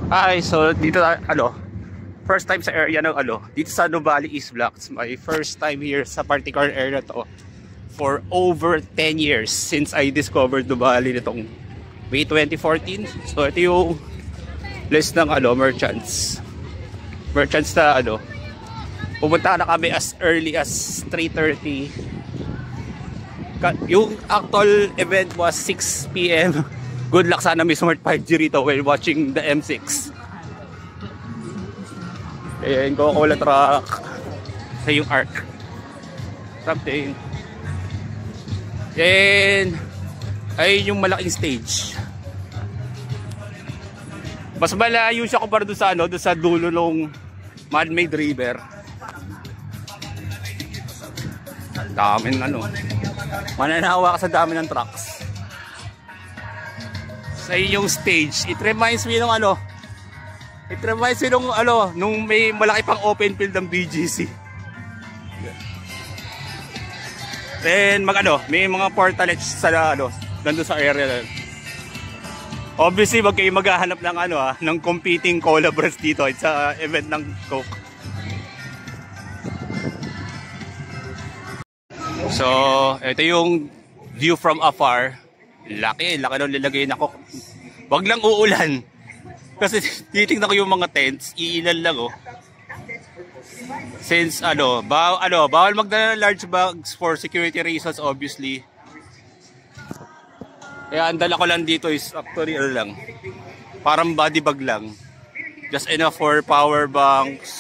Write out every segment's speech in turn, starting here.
Ay, so dito ano, first time sa area ng ano, dito sa Nuvali East Block. It's my first time here sa particular area to for over 10 years since I discovered Nuvali nitong May 2014. So ito yung list ng ano, merchants na ano, pumunta na kami as early as 3:30. Yung actual event was 6 PM. Good luck sana may Smart 5G rito while watching the M6. Ayan, Coca-Cola truck sa yung arc something. And ayun yung malaking stage. Mas malayo siya kumpara doon sa ano, doon sa dulo ng man-made river. Daming ano, mananawa ka sa dami ng trucks. Sa yung stage, it reminds me ng ano, nung may malaki pang open field ng BGC. Then may mga portalets sa ano, nandun sa area. Obviously, wag kayo maghahanap ng ng competing cola brands dito sa event ng Coke. So, ito yung view from afar. Laki nung nilagay na Coke. Wag lang uulan. Kasi titingnan ko yung mga tents, iilan lang oh. Since bawal magdala ng large bags for security reasons obviously. Kaya ang dala ko lang dito is actually lang. Parang body bag lang. Just enough for power banks,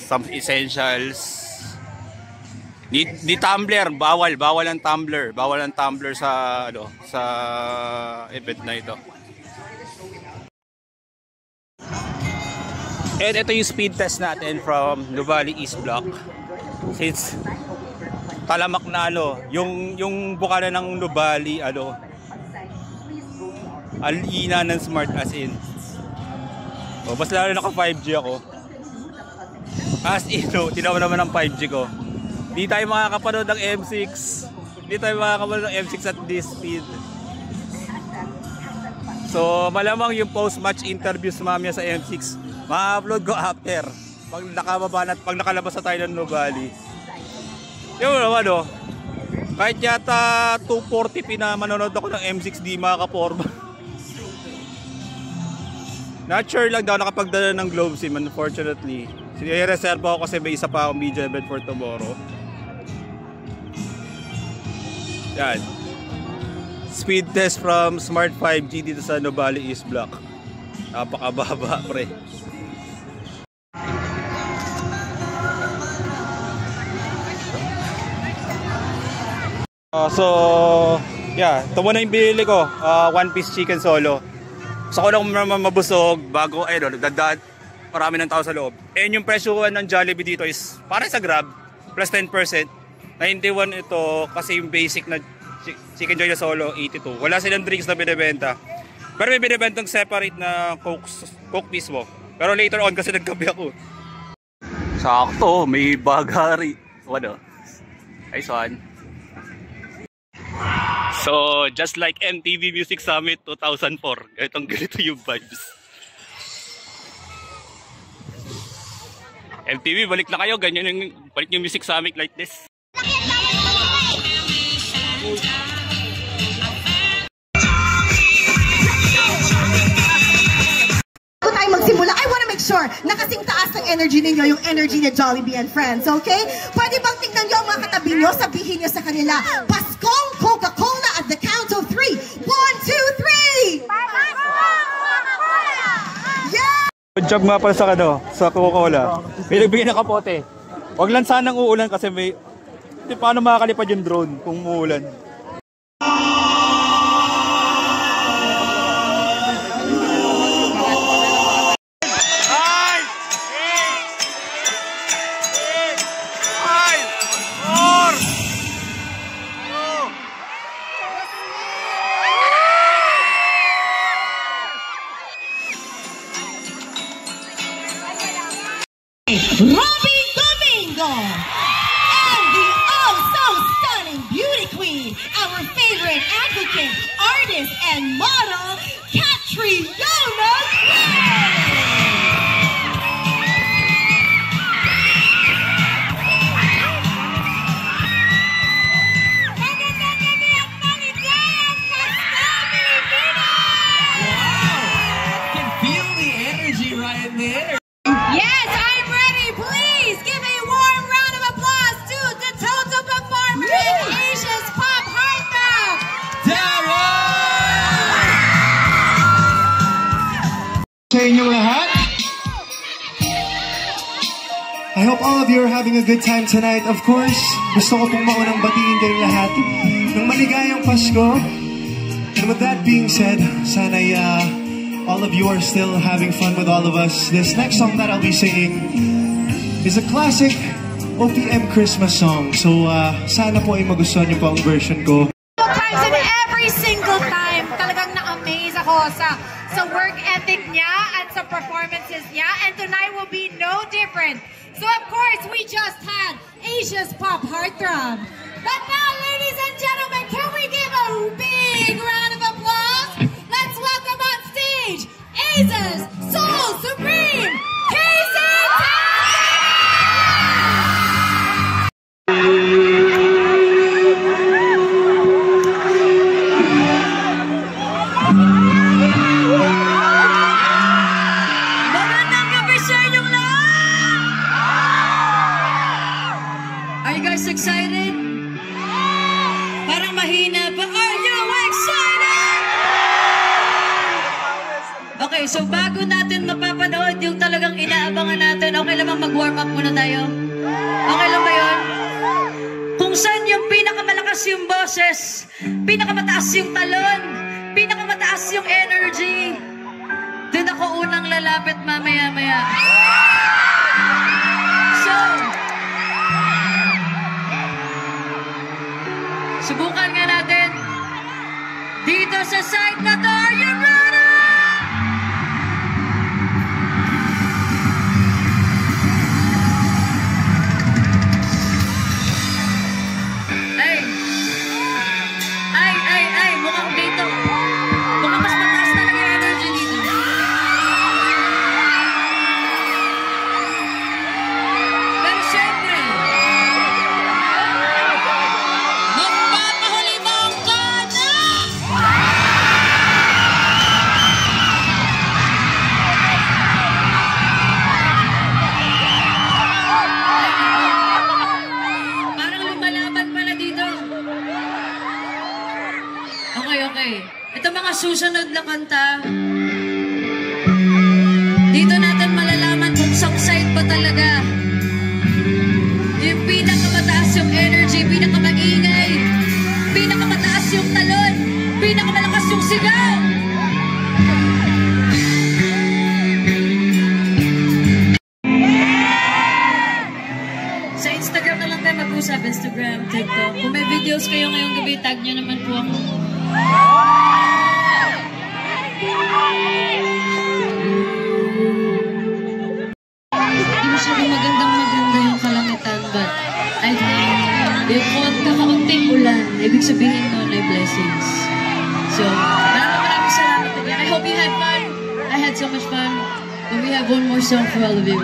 some essentials. Di tumbler, bawal ang tumbler. Bawal ang tumbler sa sa event na ito. And ito yung speed test natin from Nuvali East Block. Since talamak na yung bukana ng Nuvali alina ng smart as in. O, mas lalo naka 5G ako. As in, tinawa naman ang 5G ko. Di tayo makakapanood ng M6. Di tayo makakapanood ng M6 at this speed. So, malamang yung post-match interviews mamaya sa M6, ma-upload ko after. Pag nakalabas na tayo ng Nuvali. Yung naman kahit yata 240p na manonood ako ng M6, di makakaporma. Not sure lang daw nakapagdala ng Globe SIM, unfortunately. Sinireserve ako kasi may isa pa akong media event for tomorrow. Yan. Speed test from Smart 5G dito sa Nuvali East Block. Napakababa, pre. So, yeah. Ito muna yung binili ko. One piece chicken solo. Gusto ko lang mabusog bago, nagdadaan. Marami ng tao sa loob. And yung presyo ng Jollibee dito is para sa Grab plus 10%. 91 ito kasi yung basic na Chicken Joy na solo 82. Wala silang drinks na binibenta. Pero may binibentang separate na Coke mismo. Pero later on kasi nagkabi ako. Sakto, may bagari. Nice one. So, just like MTV Music Summit 2004. Ganito yung vibes. MTV, balik na kayo. Balik yung Music Summit like this. Bago tayo magsimula, I want to make sure na kasing taas ng energy ninyo yung energy ni Jollibee and Friends, okay? Pwede bang tingnan nyo ang mga katabi nyo, sabihin nyo sa kanila, Paskong Coca-Cola at the count of 3. 1, 2, 3! Yeah! Good job nga pala sa Coca-Cola. May nagbigay ng kapote. Huwag lang sanang uulan kasi paano makakalipad yung drone kung uulan? Robbie Domingo and the oh-so-stunning beauty queen, our favorite advocate, artist, and model, Catriona Gray. Sa inyong lahat. I hope all of you are having a good time tonight. Of course, gusto ko pong maunang batiin kayong lahat ng maligayang Pasko. And with that being said, sana'y all of you are still having fun with all of us. This next song that I'll be singing is a classic OPM Christmas song. So sana po ay magustuhan niyo po ang version ko. Times and every single time, talagang na-amaze ako sa work ethic niya at sa performances niya. And tonight will be no different. So of course, we just had Asia's pop heartthrob. But now, ladies and gentlemen, can we give a big round of applause? Let's welcome on stage Asia's Soul Supreme, Casey Are you guys excited? Parang mahina pa. Are you excited? Okay, so bago natin mapapanood yung talagang inaabangan natin, okay lang bang mag-warm up muna tayo? Okay lang ba yun? Kung saan yung pinakamalakas yung boses, pinakamataas yung talon, pinakamataas yung energy, doon ako unang lalapit mamaya-maya. So, subukan nga natin. Dito sa side na to, are you ready? Ay, mukhang dito. Mukhang mas mataas talaga yung energy dito. Pero syempre, magpapahulimang ka na! Parang lumalaban pala dito. Okay. Ito mga susunod na kanta. Dito natin malalaman kung sa side ba talaga. Yung pinakamataas yung energy, pinakamaingay, pinakamataas yung talon, pinakamalakas yung sigaw. Sa Instagram na lang tayo mag-usap. Instagram, TikTok. Kung may videos kayo ngayong gabi, tag nyo naman po ako. Hindi masyadong maganda yung kalangitan, but I think yung kakaunting ulan, ibig sabihin nun ay blessings. So, maraming salamat again. I hope you had fun. I had so much fun. But we have one more song for all of you.